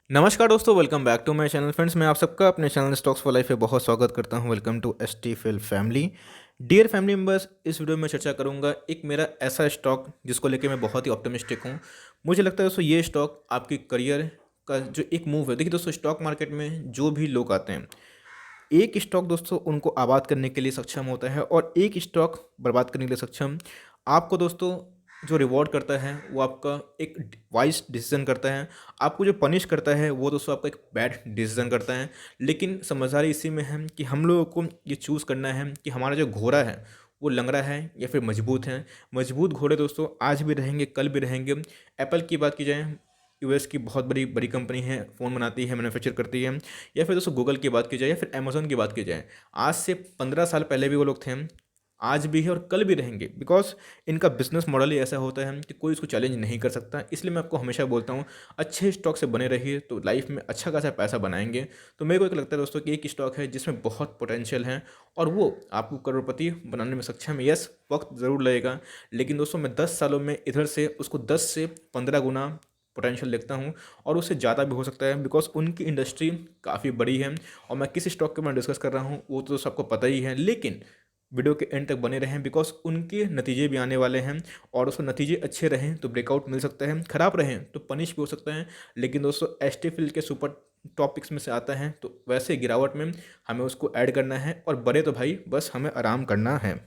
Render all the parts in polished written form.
नमस्कार दोस्तों, welcome back to my channel. Friends, मैं आप सबका अपने चैनल स्टॉक्स फॉर लाइफ पे बहुत स्वागत करता हूं। वेलकम टू एसटीफिल फैमिली। डियर फैमिली मेंबर्स, इस वीडियो में चर्चा करूंगा एक मेरा ऐसा स्टॉक जिसको लेके मैं बहुत ही ऑप्टिमिस्टिक हूं। मुझे लगता है दोस्तों ये स्टॉक आपकी करियर का जो एक मूव है। देखिए दोस्तों, स्टॉक मार्केट में जो भी लोग आते हैं, एक स्टॉक दोस्तों उनको आबाद करने के लिए सक्षम होता है और एक स्टॉक बर्बाद करने के लिए सक्षम। आपको दोस्तों जो रिवॉर्ड करता है वो आपका एक वाइज डिसीजन करता है। आपको जो पनिश करता है वो दोस्तों आपका एक बैड डिसीजन करता है। लेकिन समझदारी इसी में है कि हम लोगों को ये चूज़ करना है कि हमारा जो घोड़ा है वो लंगड़ा है या फिर मजबूत है। मजबूत घोड़े दोस्तों आज भी रहेंगे, कल भी रहेंगे। एप्पल की बात की जाए, यूएस की बहुत बड़ी बड़ी कंपनी है, फ़ोन बनाती है, मैन्युफैक्चर करती है। या फिर दोस्तों गूगल की बात की जाए या फिर अमेज़न की बात की जाए, आज से 15 साल पहले भी वो लोग थे, आज भी है और कल भी रहेंगे। बिकॉज इनका बिजनेस मॉडल ही ऐसा होता है कि कोई इसको चैलेंज नहीं कर सकता। इसलिए मैं आपको हमेशा बोलता हूँ, अच्छे स्टॉक से बने रहिए तो लाइफ में अच्छा खासा पैसा बनाएंगे। तो मेरे को एक लगता है दोस्तों कि एक स्टॉक है जिसमें बहुत पोटेंशियल है और वो आपको करोड़पति बनाने में सक्षम है। यस, वक्त ज़रूर लगेगा, लेकिन दोस्तों मैं 10 सालों में इधर से उसको 10 से 15 गुना पोटेंशियल देखता हूँ और उससे ज़्यादा भी हो सकता है। बिकॉज उनकी इंडस्ट्री काफ़ी बड़ी है और मैं किस स्टॉक के बारे में डिस्कस कर रहा हूँ वो तो सबको पता ही है। लेकिन वीडियो के एंड तक बने रहें बिकॉज उनके नतीजे भी आने वाले हैं और उसको नतीजे अच्छे रहें तो ब्रेकआउट मिल सकता है, ख़राब रहें तो पनिश भी हो सकता है। लेकिन दोस्तों एसटी फील्ड के सुपर टॉपिक्स में से आता है तो वैसे गिरावट में हमें उसको ऐड करना है और बड़े तो भाई बस हमें आराम करना है।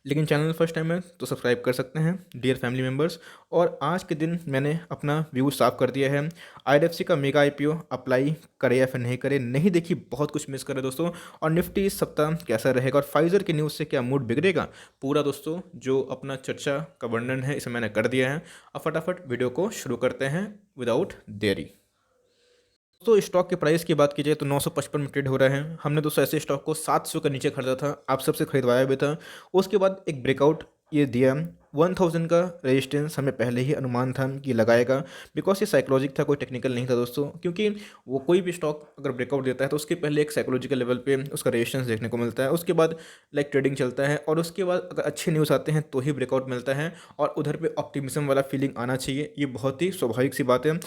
लेकिन चैनल फर्स्ट टाइम है तो सब्सक्राइब कर सकते हैं डियर फैमिली मेम्बर्स। और आज के दिन मैंने अपना व्यू साफ कर दिया है। आईएफसी का मेगा आईपीओ अप्लाई करे या फिर नहीं करे, नहीं देखी बहुत कुछ मिस करे दोस्तों। और निफ्टी इस सप्ताह कैसा रहेगा और फाइजर की न्यूज़ से क्या मूड बिगड़ेगा, पूरा दोस्तों जो अपना चर्चा का वर्णन है इसे मैंने कर दिया है। अब फटाफट वीडियो को शुरू करते हैं विदाउट देरी। दोस्तों स्टॉक के प्राइस की बात की जाए तो 955 में ट्रेड हो रहा है। हमने दोस्तों ऐसे स्टॉक को 700 के नीचे खरीदा था, आप सबसे खरीदवाया भी था। उसके बाद एक ब्रेकआउट ये दिया। 1000 का रेजिस्टेंस हमें पहले ही अनुमान था कि लगाएगा। बिकॉज ये साइकोलॉजिक था, कोई टेक्निकल नहीं था दोस्तों। क्योंकि वो कोई भी स्टॉक अगर ब्रेकआउट देता है तो उसके पहले एक साइकोलॉजिकल लेवल पे उसका रेजिस्टेंस देखने को मिलता है, उसके बाद लाइक ट्रेडिंग चलता है और उसके बाद अगर अच्छे न्यूज़ आते हैं तो ही ब्रेकआउट मिलता है और उधर पे ऑप्टिमिज्म वाला फीलिंग आना चाहिए। ये बहुत ही स्वाभाविक सी बात है।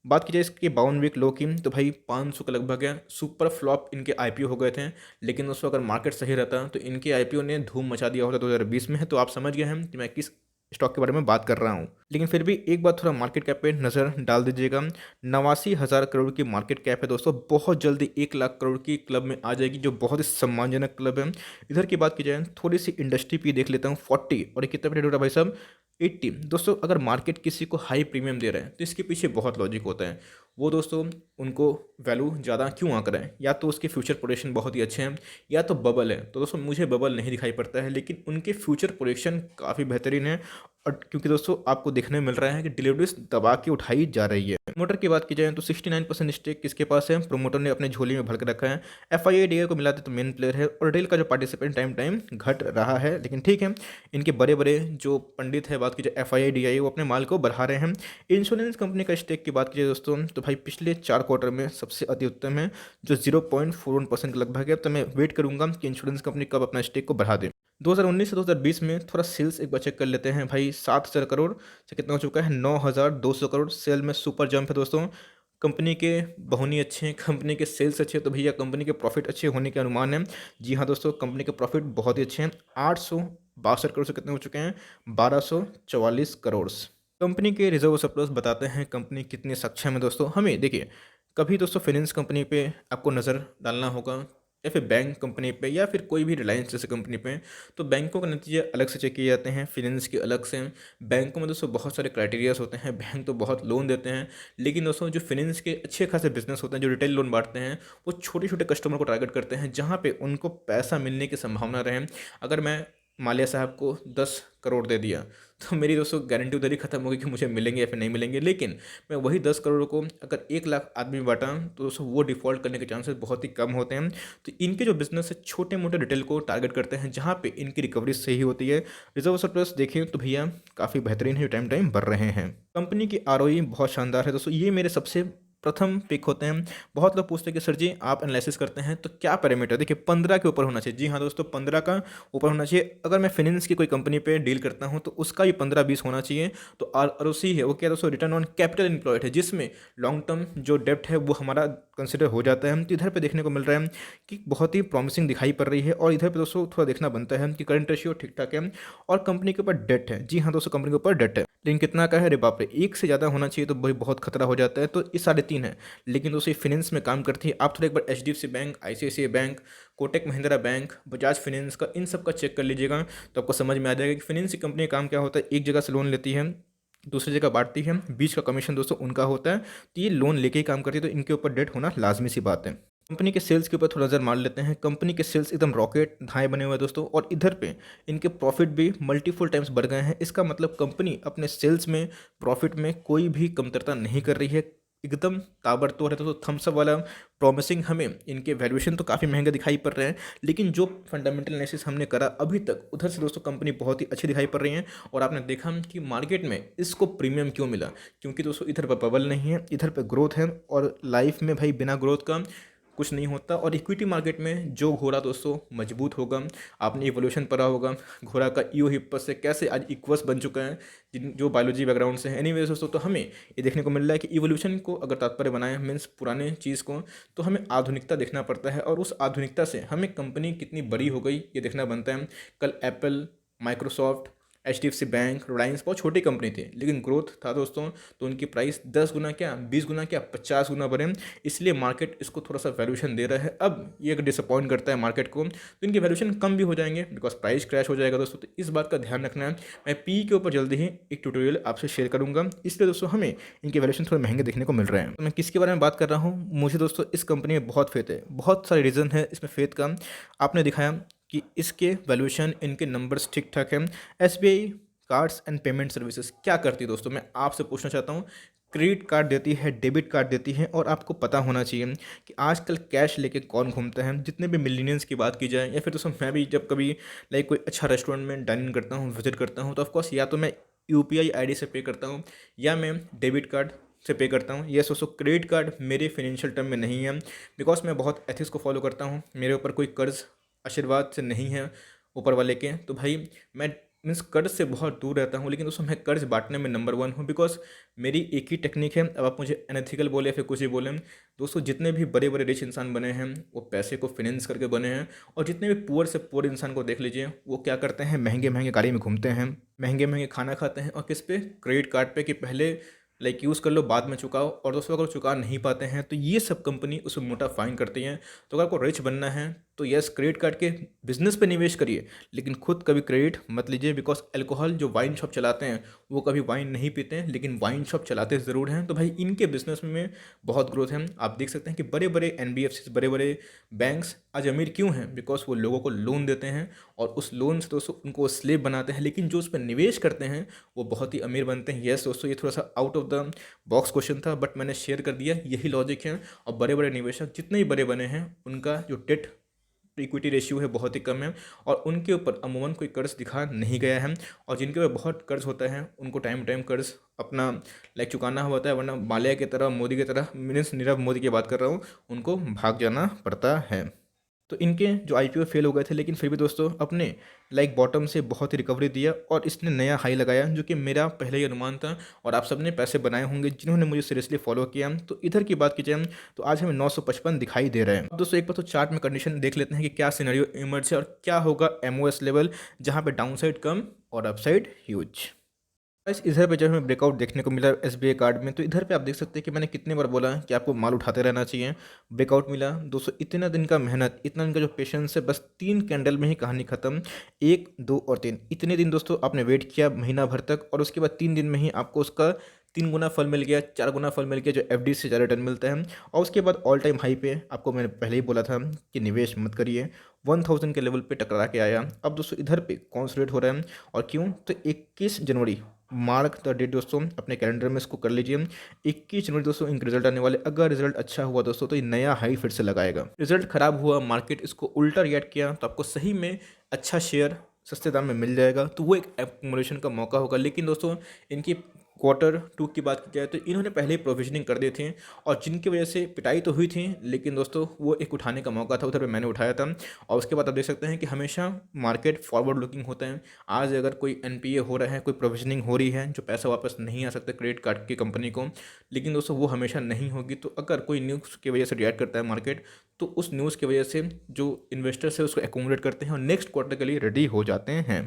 बात की जाए इसके 52 वीक लो की तो भाई 500 के लगभग है। सुपर फ्लॉप इनके आईपीओ हो गए थे, लेकिन दोस्तों अगर मार्केट सही रहता तो इनके आईपीओ ने धूम मचा दिया होता 2020 में। तो आप समझ गए हैं कि मैं किस स्टॉक के बारे में बात कर रहा हूँ। लेकिन फिर भी एक बार थोड़ा मार्केट कैप पे नज़र डाल दीजिएगा। 89,000 करोड़ की मार्केट कैप है दोस्तों, बहुत जल्दी 1 लाख करोड़ की क्लब में आ जाएगी, जो बहुत ही सम्मानजनक क्लब है। इधर की बात की जाए थोड़ी सी इंडस्ट्री पे देख लेता हूँ। 40 और ये कितना रेट हो रहा है भाई साहब, 80। दोस्तों अगर मार्केट किसी को हाई प्रीमियम दे रहा है तो इसके पीछे बहुत लॉजिक होता है। वो दोस्तों उनको वैल्यू ज़्यादा क्यों आंक रहा है, या तो उसके फ्यूचर प्रोजेक्शन बहुत ही अच्छे हैं या तो बबल है। तो दोस्तों मुझे बबल नहीं दिखाई पड़ता है, लेकिन उनके फ्यूचर प्रोजेक्शन काफ़ी बेहतरीन है। और क्योंकि दोस्तों आपको देखने मिल रहा है कि डिलीवरीज दबा के उठाई जा रही है। प्रमोटर की बात की जाए तो 69% स्टेक किसके पास है, प्रमोटर ने अपने झोली में भर के रखा है। एफआईआईडीआई को मिलाते तो मेन प्लेयर है और डेल का जो पार्टिसिपेंट टाइम टाइम घट रहा है, लेकिन ठीक है। इनके बड़े बड़े जो पंडित है, बात की जाए एफआईआईडीआई, वो अपने माल को बढ़ा रहे हैं। इंश्योरेंस कंपनी का स्टेक की बात की जाए दोस्तों तो भाई पिछले 4 क्वार्टर में सबसे अति उत्तम है, जो 0.41% के लगभग है। तो मैं वेट करूंगा कि इंश्योरेंस कंपनी कब अपना स्टेक को बढ़ा दे। 2019 से 2020 में थोड़ा सेल्स एक बार चेक कर लेते हैं भाई। 7,000 करोड़ से कितना हो चुका है, 9,200 करोड़ सेल में सुपर जंप है दोस्तों। कंपनी के बहुनी अच्छे हैं, कंपनी के सेल्स अच्छे हैं, तो भैया कंपनी के प्रॉफिट अच्छे होने के अनुमान है। जी हाँ दोस्तों, कंपनी के प्रॉफिट बहुत ही अच्छे हैं। 862 करोड़ से कितने हो चुके हैं, 1,244 करोड़। कंपनी के रिजर्व सरप्लस बताते हैं कंपनी कितनी सक्षम है दोस्तों। हमें देखिए, कभी दोस्तों फाइनेंस कंपनी पे आपको नज़र डालना होगा या फिर बैंक कंपनी पे या फिर कोई भी रिलायंस जैसे कंपनी पे, तो बैंकों के नतीजे अलग से चेक किए जाते हैं, फिनेंस के अलग से। बैंकों में दोस्तों बहुत सारे क्राइटेरियाज होते हैं, बैंक तो बहुत लोन देते हैं, लेकिन दोस्तों जो फिनेंस के अच्छे खासे बिजनेस होते हैं, जो रिटेल लोन बांटते हैं, वो छोटे छोटे कस्टमर को टारगेट करते हैं जहाँ पे उनको पैसा मिलने की संभावना रहे। अगर मैं मालिया साहब को 10 करोड़ दे दिया तो मेरी दोस्तों गारंटी उधर ही खत्म होगी कि मुझे मिलेंगे या फिर नहीं मिलेंगे। लेकिन मैं वही 10 करोड़ को अगर 1 लाख आदमी बांटा तो दोस्तों वो डिफ़ॉल्ट करने के चांसेस बहुत ही कम होते हैं। तो इनके जो बिजनेस है छोटे मोटे रिटेल को टारगेट करते हैं जहाँ पे इनकी रिकवरी सही होती है। रिजर्व सरप्लस देखें तो भैया काफ़ी बेहतरीन है, टाइम टाइम बढ़ रहे हैं। कंपनी की आरओई बहुत शानदार है दोस्तों। ये मेरे सबसे प्रथम पिक होते हैं। बहुत लोग पूछते हैं कि सर जी आप एनालिसिस करते हैं तो क्या पैरामीटर, देखिए 15 के ऊपर होना चाहिए। जी हाँ दोस्तों, 15 का ऊपर होना चाहिए। अगर मैं फाइनेंस की कोई कंपनी पे डील करता हूँ तो उसका भी 15-20 होना चाहिए। तो आरओसी है वो क्या दोस्तों, रिटर्न ऑन कैपिटल एम्प्लॉयड है, जिसमें लॉन्ग टर्म जो डेप्ट है वो हमारा कंसिडर हो जाता है। तो इधर पे देखने को मिल रहा है कि बहुत ही प्रॉमिसिंग दिखाई पड़ रही है। और इधर पे दोस्तों थोड़ा देखना बनता है कि करंट रेशियो ठीक ठाक है और कंपनी के ऊपर डेट है। जी हाँ दोस्तों, कंपनी के ऊपर डेट है, लेकिन कितना का है, अरे बाप रे, एक से ज़्यादा होना चाहिए तो भाई बहुत खतरा हो जाता है। तो इस 3.5 है, लेकिन दोस्तों फाइनेंस में काम करती है। आप थोड़ा एक बार HDFC bank, ICICI bank, Kotak Mahindra bank, Bajaj finance का, इन सब का चेक कर लीजिएगा तो आपको समझ में आ जाएगा कि फाइनेंस की कंपनी का काम क्या होता है। एक जगह से लोन लेती है, दूसरी जगह बांटती है, बीच का कमीशन दोस्तों उनका होता है। तो ये लोन लेके ही काम करती है, तो इनके ऊपर डेट होना लाजमी सी बात है। कंपनी के सेल्स के ऊपर थोड़ा नज़र मार लेते हैं। कंपनी के सेल्स एकदम रॉकेट धाए बने हुए हैं दोस्तों, और इधर पे इनके प्रॉफिट भी मल्टीपल टाइम्स बढ़ गए हैं। इसका मतलब कंपनी अपने सेल्स में, प्रॉफिट में कोई भी कमतरता नहीं कर रही है, एकदम ताबड़तोड़ है। तो थम्स अप वाला प्रॉमिसिंग। हमें इनके वैल्यूएशन तो काफ़ी महंगे दिखाई पड़ रहे हैं, लेकिन जो फंडामेंटल एनालिसिस हमने करा अभी तक, उधर से दोस्तों कंपनी बहुत ही अच्छी दिखाई पड़ रही है। और आपने देखा कि मार्केट में इसको प्रीमियम क्यों मिला, क्योंकि दोस्तों इधर पर बबल नहीं है, इधर पर ग्रोथ है। और लाइफ में भाई बिना ग्रोथ का कुछ नहीं होता। और इक्विटी मार्केट में जो घोड़ा दोस्तों मजबूत होगा, आपने इवोल्यूशन पढ़ा होगा, घोड़ा का ईओ हिप्पस से कैसे आज इक्वस बन चुका है, जिन जो बायोलॉजी बैकग्राउंड से है। एनीवेज दोस्तों, तो हमें ये देखने को मिल रहा है कि इवोल्यूशन को अगर तात्पर्य बनाए मीन्स पुराने चीज़ को, तो हमें आधुनिकता देखना पड़ता है। और उस आधुनिकता से हमें कंपनी कितनी बड़ी हो गई ये देखना बनता है। कल Apple, Microsoft, HDFC bank, Reliance बहुत छोटी कंपनी थी, लेकिन ग्रोथ था दोस्तों, तो उनकी प्राइस 10 गुना क्या, 20 गुना क्या, 50 गुना बढ़े। इसलिए मार्केट इसको थोड़ा सा वैल्यूएशन दे रहा है। अब ये अगर डिसअपॉइंट करता है मार्केट को तो इनके वैल्यूएशन कम भी हो जाएंगे, बिकॉज प्राइस क्रैश हो जाएगा दोस्तों। तो इस बात का ध्यान रखना है। मैं पी के ऊपर जल्दी ही एक ट्यूटोरियल आपसे शेयर करूंगा, इसलिए दोस्तों हमें इनके वैल्यूएशन थोड़े महंगे देखने को मिल रहे हैं। तो मैं किसके बारे में बात कर रहा हूँ, मुझे दोस्तों इस कंपनी में बहुत फेथ है। बहुत सारे रीज़न है इसमें फेथ का। आपने दिखाया कि इसके वैल्यूएशन, इनके नंबर्स ठीक ठाक है। SBI cards and payment services क्या करती है दोस्तों, मैं आपसे पूछना चाहता हूँ। क्रेडिट कार्ड देती है, डेबिट कार्ड देती है। और आपको पता होना चाहिए कि आजकल कैश लेके कौन घूमता है। जितने भी मिलीनियंस की बात की जाए, या फिर दोस्तों मैं भी जब कभी लाइक कोई अच्छा रेस्टोरेंट में डाइनिंग करता हूँ, विजिट करता हूँ, तो ऑफकोर्स या तो मैं यूपीआई आईडी से पे करता हूँ या मैं डेबिट कार्ड से पे करता हूँ। ये दोस्तों क्रेडिट कार्ड मेरे फाइनेंशियल टर्म में नहीं है, बिकॉज मैं बहुत एथिक्स को फॉलो करता हूँ। मेरे ऊपर कोई कर्ज आशीर्वाद से नहीं है ऊपर वाले के, तो भाई मैं मीन्स कर्ज से बहुत दूर रहता हूँ। लेकिन दोस्तों मैं कर्ज बांटने में नंबर 1 हूँ, बिकॉज मेरी एक ही टेक्निक है। अब आप मुझे अनएथिकल बोले या फिर कुछ भी बोलें, दोस्तों जितने भी बड़े बड़े रिच इंसान बने हैं वो पैसे को फाइनेंस करके बने हैं। और जितने भी पुअर से पुअर इंसान को देख लीजिए, वो क्या करते हैं, महंगे महंगे गाड़ी में घूमते हैं, महंगे महंगे खाना खाते हैं, और किस पे, क्रेडिट कार्ड पे, कि पहले लाइक यूज़ कर लो बाद में चुकाओ। और दोस्तों अगर चुका नहीं पाते हैं तो ये सब कंपनी उसमें मोटा फाइन करती हैं। तो अगर आपको रिच बनना है तो यस, क्रेडिट कार्ड के बिजनेस पे निवेश करिए, लेकिन खुद कभी क्रेडिट मत लीजिए। बिकॉज अल्कोहल जो वाइन शॉप चलाते हैं वो कभी वाइन नहीं पीते हैं, लेकिन वाइन शॉप चलाते ज़रूर हैं। तो भाई इनके बिजनेस में बहुत ग्रोथ है। आप देख सकते हैं कि बड़े बड़े एनबीएफसी, बड़े बड़े बैंक्स आज अमीर क्यों हैं, बिकॉज वो लोगों को लोन देते हैं और उस लोन से दोस्तों उनको स्लेब बनाते हैं, लेकिन जो उस पर निवेश करते हैं वो बहुत ही अमीर बनते हैं। यस दोस्तों, ये थोड़ा सा out of the box question था, बट मैंने शेयर कर दिया, यही लॉजिक है। और बड़े बड़े निवेशक जितने ही बड़े बने हैं, उनका जो डेट इक्विटी रेशियो है बहुत ही कम है, और उनके ऊपर अमूमन कोई कर्ज दिखा नहीं गया है। और जिनके ऊपर बहुत कर्ज होता है उनको टाइम टाइम कर्ज अपना लाइक चुकाना होता है, वरना माल्या की तरह, मोदी की तरह, मीन्स नीरव मोदी की बात कर रहा हूँ, उनको भाग जाना पड़ता है। तो इनके जो आईपीओ फेल हो गए थे, लेकिन फिर भी दोस्तों अपने लाइक बॉटम से बहुत ही रिकवरी दिया और इसने नया हाई लगाया, जो कि मेरा पहले ही अनुमान था। और आप सबने पैसे बनाए होंगे जिन्होंने मुझे सीरियसली फॉलो किया। तो इधर की बात की जाए तो आज हमें 955 दिखाई दे रहे हैं। अब दोस्तों एक बार तो चार्ट में कंडीशन देख लेते हैं कि क्या सिनेरियो इमर्ज है और क्या होगा एमओएस लेवल, जहाँ पे डाउनसाइड कम और अपसाइड ह्यूज। गाइस इधर पे जब हमें ब्रेकआउट देखने को मिला एसबीआई कार्ड में, तो इधर पे आप देख सकते हैं कि मैंने कितने बार बोला कि आपको माल उठाते रहना चाहिए। ब्रेकआउट मिला दोस्तों, इतना दिन का मेहनत, इतना दिन का जो पेशेंस है, बस 3 कैंडल में ही कहानी खत्म। 1, 2 और 3, इतने दिन दोस्तों आपने वेट किया महीना भर तक, और उसके बाद 3 दिन में ही आपको उसका 3 गुना फल मिल गया, 4 गुना फल मिल गया, जो एफडी से ज़्यादा रिटर्न मिलता है। और उसके बाद ऑल टाइम हाई पे आपको मैंने पहले ही बोला था कि निवेश मत करिए, 1000 के लेवल पे टकरा के आया। अब दोस्तों इधर पे कॉन्सोलिडेट हो रहा है, और क्यों, तो 21 जनवरी, मार्क द डेट दोस्तों, अपने कैलेंडर में इसको कर लीजिए। 21 जनवरी दोस्तों इनके रिजल्ट आने वाले। अगर रिजल्ट अच्छा हुआ दोस्तों तो ये नया हाई फिर से लगाएगा। रिजल्ट खराब हुआ, मार्केट इसको उल्टा रिएक्ट किया, तो आपको सही में अच्छा शेयर सस्ते दाम में मिल जाएगा, तो वो एक एक्मुलेशन का मौका होगा। लेकिन दोस्तों इनकी Q2 की बात की जाए तो इन्होंने पहले ही प्रोविजनिंग कर दी थी, और जिनकी वजह से पिटाई तो हुई थी, लेकिन दोस्तों वो एक उठाने का मौका था, उधर पे मैंने उठाया था। और उसके बाद आप देख सकते हैं कि हमेशा मार्केट फॉरवर्ड लुकिंग होता है। आज अगर कोई एनपीए हो रहा है, कोई प्रोविजनिंग हो रही है, जो पैसा वापस नहीं आ सकता क्रेडिट कार्ड की कंपनी को, लेकिन दोस्तों वो हमेशा नहीं होगी। तो अगर कोई न्यूज़ की वजह से रिएक्ट करता है मार्केट, तो उस न्यूज़ की वजह से जो इन्वेस्टर्स है उसको एकोमोडेट करते हैं और नेक्स्ट क्वार्टर के लिए रेडी हो जाते हैं।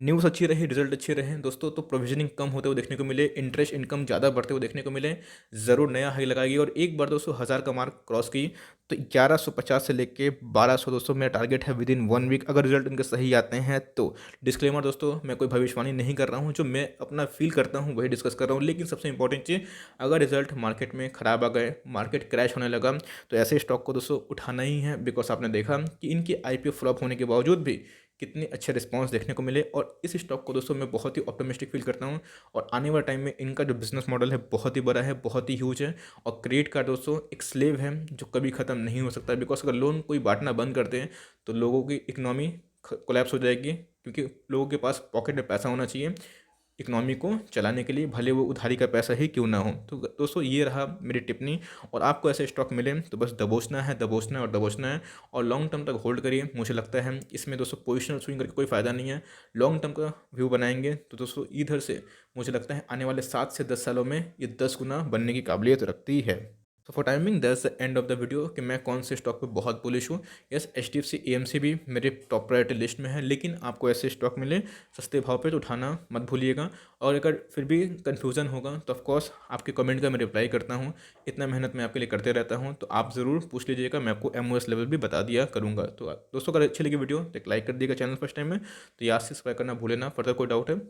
न्यूज़ अच्छी रही, रिजल्ट अच्छे रहे दोस्तों, तो प्रोविजनिंग कम होते हुए देखने को मिले, इंटरेस्ट इनकम ज़्यादा बढ़ते हुए देखने को मिले, ज़रूर नया हाई लगाएगी। और एक बार दोस्तों 1000 का मार्क क्रॉस की तो 1150 से लेके 1200 दोस्तों मेरा टारगेट है विद इन 1 वीक, अगर रिजल्ट इनके सही आते हैं तो। डिस्क्लेमर दोस्तों, मैं कोई भविष्यवाणी नहीं कर रहा हूँ, जो मैं अपना फील करता हूँ वही डिस्कस कर रहा हूँ। लेकिन सबसे इंपॉर्टेंट चीज़, अगर रिजल्ट मार्केट में ख़राब आ गए, मार्केट क्रैश होने लगा, तो ऐसे स्टॉक को दोस्तों उठाना ही है। बिकॉज आपने देखा कि इनकी आईपीओ फ्लॉप होने के बावजूद भी कितने अच्छे रिस्पांस देखने को मिले, और इस स्टॉक को दोस्तों मैं बहुत ही ऑप्टिमिस्टिक फील करता हूँ। और आने वाले टाइम में इनका जो बिजनेस मॉडल है बहुत ही बड़ा है, बहुत ही ह्यूज है। और क्रेडिट कार्ड दोस्तों एक स्लेव है जो कभी ख़त्म नहीं हो सकता। बिकॉज अगर लोन कोई बांटना बंद कर दे तो लोगों की इकनॉमी कोलैप्स हो जाएगी, क्योंकि लोगों के पास पॉकेट में पैसा होना चाहिए इकनॉमी को चलाने के लिए, भले वो उधारी का पैसा ही क्यों ना हो। तो दोस्तों ये रहा मेरी टिप्पणी। और आपको ऐसे स्टॉक मिले तो बस दबोचना है, दबोचना है और दबोचना है, और लॉन्ग टर्म तक होल्ड करिए। मुझे लगता है इसमें दोस्तों पोजिशनल स्विंग करके कोई फ़ायदा नहीं है। लॉन्ग टर्म का व्यू बनाएंगे तो दोस्तों इधर से मुझे लगता है आने वाले 7 से 10 सालों में ये 10 गुना बनने की काबिलियत रखती है। तो for timing that's the end of the video कि मैं कौन से स्टॉक पे बहुत बुलिश हूँ। यस, HDFC AMC भी मेरे टॉप प्रायोरिटी लिस्ट में है, लेकिन आपको ऐसे स्टॉक मिले सस्ते भाव पे तो उठाना मत भूलिएगा। और अगर फिर भी कन्फ्यूज़न होगा तो ऑफकोर्स आपके कमेंट का मैं रिप्लाई करता हूँ। इतना मेहनत मैं आपके लिए करते रहता हूँ, तो आप ज़रूर पूछ लीजिएगा, मैं आपको MOS लेवल भी बता दिया करूँगा। तो दोस्तों अगर अच्छी लगी वीडियो तो एक लाइक कर दिएगा चैनल फर्स्ट टाइम में, तो याद से सब्सक्राइब करना भूले ना। फर्दर कोई डाउट है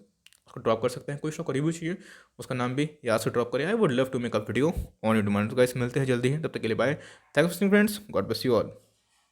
उसको ड्रॉप कर सकते हैं, कोई स्टॉक रिव्यू चाहिए उसका नाम भी याद से ड्रॉप करें। I would love to make a video on your demand. तो गाइस मिलते हैं जल्दी ही, तब तक के लिए bye. Thanks for watching friends, God bless you all.